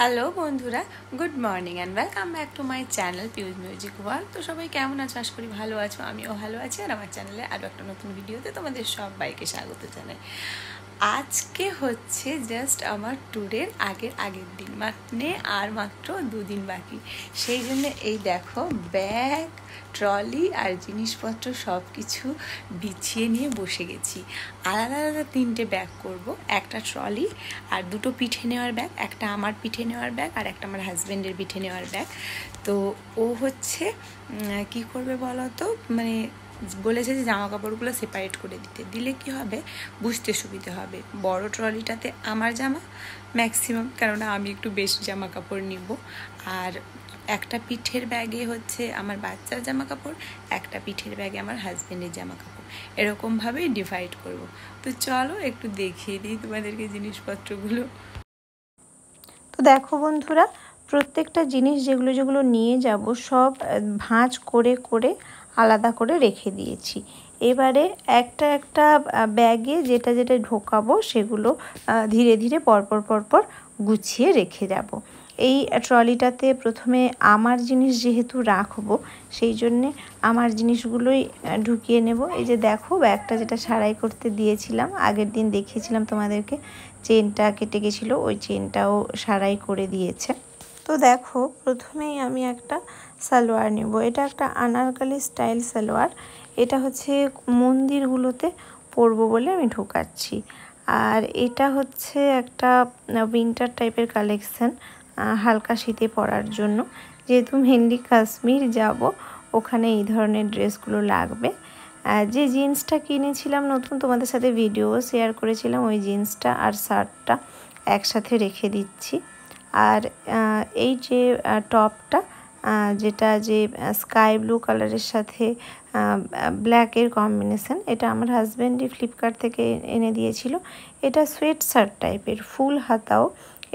Hello বন্ধুরা, good morning and welcome back to my channel Piu's music world. তো সবাই কেমন আছো? আশা করি ভালো আছো, আমিও ভালো আছি। আর আমার চ্যানেলে আরও একটা নতুন ভিডিওতে তোমাদের সবাইকে স্বাগত জানাই। আজকে হচ্ছে জাস্ট আমার ট্যুরের আগের দিন, মানে আর মাত্র 2 দিন বাকি। সেই জন্য এই দেখো ব্যাগ, ট্রলি আর জিনিসপত্র সব কিছু বিছিয়ে নিয়ে বসে গেছি। আলাদা আলাদা 3টে ব্যাগ করব, একটা ট্রলি আর 2টো পিঠে নেওয়ার ব্যাগ, একটা আমার পিঠে নেওয়ার ব্যাগ আর একটা আমার হাজব্যান্ডের পিঠে নেওয়ার ব্যাগ। তো ও হচ্ছে কি করবে বলো তো, মানে বলেছে যে জামা কাপড়গুলো সেপারেট করে দিলে কি হবে, বুঝতে সুবিধে হবে। বড় ট্রলিটাতে আমার জামা ম্যাক্সিমাম, কেননা আমি একটু বেশি জামা কাপড় নিব। আর একটা পিঠের ব্যাগে হচ্ছে আমার বাচ্চার জামা কাপড়, একটা পিঠের ব্যাগে আমার হাজব্যান্ডের জামা কাপড়, এরকমভাবেই ডিভাইড করব। তো চলো একটু দেখিয়ে দিই তোমাদেরকে জিনিসপত্রগুলো। তো দেখো বন্ধুরা, প্রত্যেকটা জিনিস যেগুলো নিয়ে যাব সব ভাঁজ করে করে আলাদা করে রেখে দিয়েছি। এবারে একটা ব্যাগে যেটা ঢোকাবো সেগুলো ধীরে ধীরে পরপর গুছিয়ে রেখে যাব। এই ট্রলিটাতে প্রথমে আমার জিনিস যেহেতু রাখবো, সেই জন্যে আমার জিনিসগুলোই ঢুকিয়ে নেব। এই যে দেখো ব্যাগটা যেটা সারাই করতে দিয়েছিলাম, আগের দিন দেখিয়েছিলাম তোমাদেরকে, চেনটা কেটে গেছিলো, ওই চেনটাও সারাই করে দিয়েছে। তো দেখো প্রথমেই আমি একটা সালোয়ার নেব। এটা একটা আনারকলি স্টাইল সালোয়ার। এটা হচ্ছে মন্দিরগুলোতে পরবো বলে আমি ঢোকাচ্ছি। আর এটা হচ্ছে একটা উইন্টার টাইপের কালেকশন, হালকা শীতে পরার জন্য। যেহেতু মেনলি কাশ্মীর যাব, ওখানে এই ধরনের ড্রেসগুলো লাগবে। যে জিন্সটা কিনেছিলাম নতুন, তোমাদের সাথে ভিডিও শেয়ার করেছিলাম, ওই জিন্সটা আর শার্টটা একসাথে রেখে দিচ্ছি। আর এই যে টপটা, যেটা স্কাই ব্লু কালারের সাথে ব্ল্যাকের কম্বিনেশন, এটা আমার হাজব্যান্ডই ফ্লিপকার্ট থেকে এনে দিয়েছিল। এটা সোয়েট শার্ট টাইপের, ফুল হাতাও।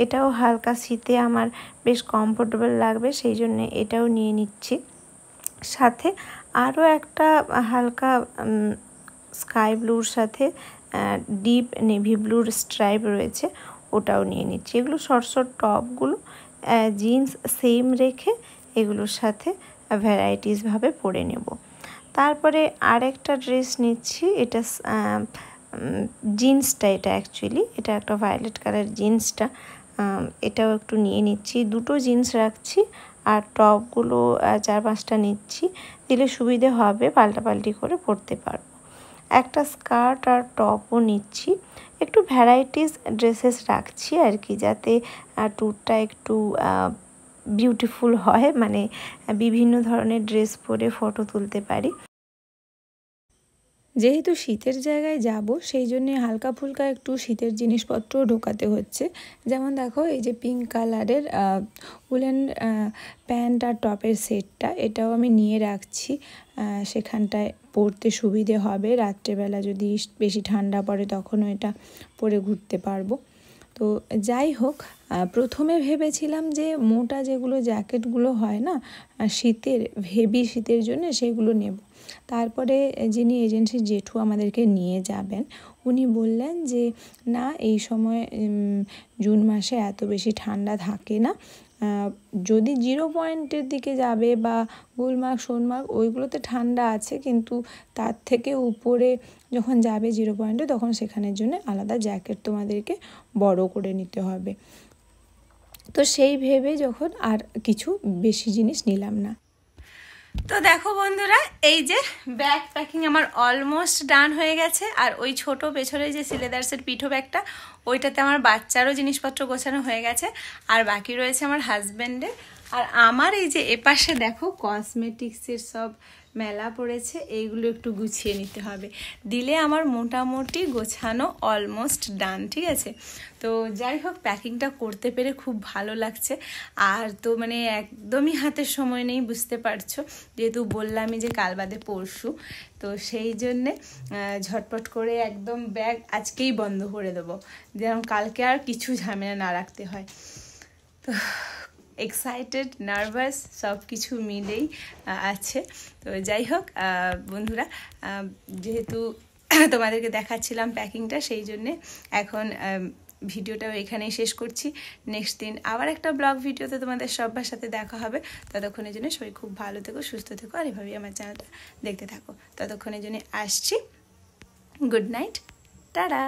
এটাও হালকা শীতে আমার বেশ কমফোর্টেবল লাগবে, সেই জন্য এটাও নিয়ে নিচ্ছি। সাথে আরও একটা হালকা স্কাই ব্লুর সাথে ডিপ নেভি ব্লুর স্ট্রাইপ রয়েছে, ওটাও নিয়ে নিচ্ছি। এগুলো শর্ট টপগুলো, জিন্স সেম রেখে এগুলোর সাথে ভ্যারাইটিসভাবে পরে নেব। তারপরে আরেকটা ড্রেস নিচ্ছি। এটা জিন্সটা, এটা অ্যাকচুয়ালি এটা একটা ভায়োলেট কালার জিন্সটা, এটাও একটু নিয়ে নিচ্ছি। 2টো জিন্স রাখছি আর টপগুলো 4-5টা নিচ্ছি, দিলে সুবিধে হবে, পাল্টাপাল্টি করে পরতে পারবো। একটা স্কার্ট আর টপও নিচ্ছি। একটু ভ্যারাইটিস ড্রেসেস রাখছি আর কি, যাতে ট্যুরটা একটু বিউটিফুল হয়, মানে বিভিন্ন ধরনের ড্রেস পরে ফটো তুলতে পারি। যেহেতু শীতের জায়গায় যাব, সেই জন্যে হালকা ফুলকা একটু শীতের জিনিসপত্রও ঢোকাতে হচ্ছে। যেমন দেখো এই যে পিঙ্ক কালারের উলেন প্যান্ট আর টপের সেটটা, এটাও আমি নিয়ে রাখছি, সেখানটায় পরতে সুবিধে হবে। রাত্রেবেলা যদি বেশি ঠান্ডা পড়ে তখনও এটা পরে ঘুরতে পারবো। তো যাই হোক, প্রথমে ভেবেছিলাম যে মোটা যেগুলো জ্যাকেটগুলো হয় না শীতের, হেভি শীতের জন্য, সেগুলো নেব। তারপরে যিনি এজেন্সির জেঠু আমাদেরকে নিয়ে যাবেন, উনি বললেন যে না, এই সময় জুন মাসে এত বেশি ঠান্ডা থাকে না। যদি 0 পয়েন্টের দিকে যাবে বা গুলমার্গ সোনমার্গ, ওইগুলোতে ঠান্ডা আছে, কিন্তু তার থেকে উপরে যখন যাবে 0 পয়েন্টে, তখন সেখানের জন্য আলাদা জ্যাকেট তোমাদেরকে বড় করে নিতে হবে। তো সেই ভেবে যখন আর কিছু বেশি জিনিস নিলাম না। তো দেখো বন্ধুরা, এই যে ব্যাগ প্যাকিং আমার অলমোস্ট ডান হয়ে গেছে। আর ওই ছোট পেছনে যে সিলেদার্সের পিঠো ব্যাগটা, ওইটাতে আমার বাচ্চারও জিনিসপত্র গোছানো হয়ে গেছে, আর বাকি রয়েছে আমার হাজব্যান্ডের। আর আমার এই যে এপাশে দেখো কসমেটিক্সের সব মেলা পড়েছে, এইগুলো একটু গুছিয়ে নিতে হবে, দিলে আমার মোটামুটি গোছানো অলমোস্ট ডান। ঠিক আছে, তো যাই হোক, প্যাকিংটা করতে পেরে খুব ভালো লাগছে। আর তো মানে একদমই হাতের সময় নেই, বুঝতে পারছো, যেহেতু বললামই যে কাল বাদে পরশু, তো সেই জন্যে ঝটপট করে একদম ব্যাগ আজকেই বন্ধ করে দেবো, যেমন কালকে আর কিছু ঝামেলা না রাখতে হয়। তো এক্সাইটেড, নার্ভাস, সব কিছু মিলেই আছে। তো যাই হোক বন্ধুরা, যেহেতু তোমাদেরকে দেখাচ্ছিলাম প্যাকিংটা, সেই জন্যে এখন ভিডিওটাও এখানেই শেষ করছি। নেক্সট দিন আবার একটা ব্লগ ভিডিওতে তোমাদের সবার সাথে দেখা হবে। ততক্ষণের জন্য সবাই খুব ভালো থেকো, সুস্থ থেকো, আর এভাবেই আমার চ্যানেলটা দেখতে থাকো। ততক্ষণের জন্য আসছি। Good night, tata.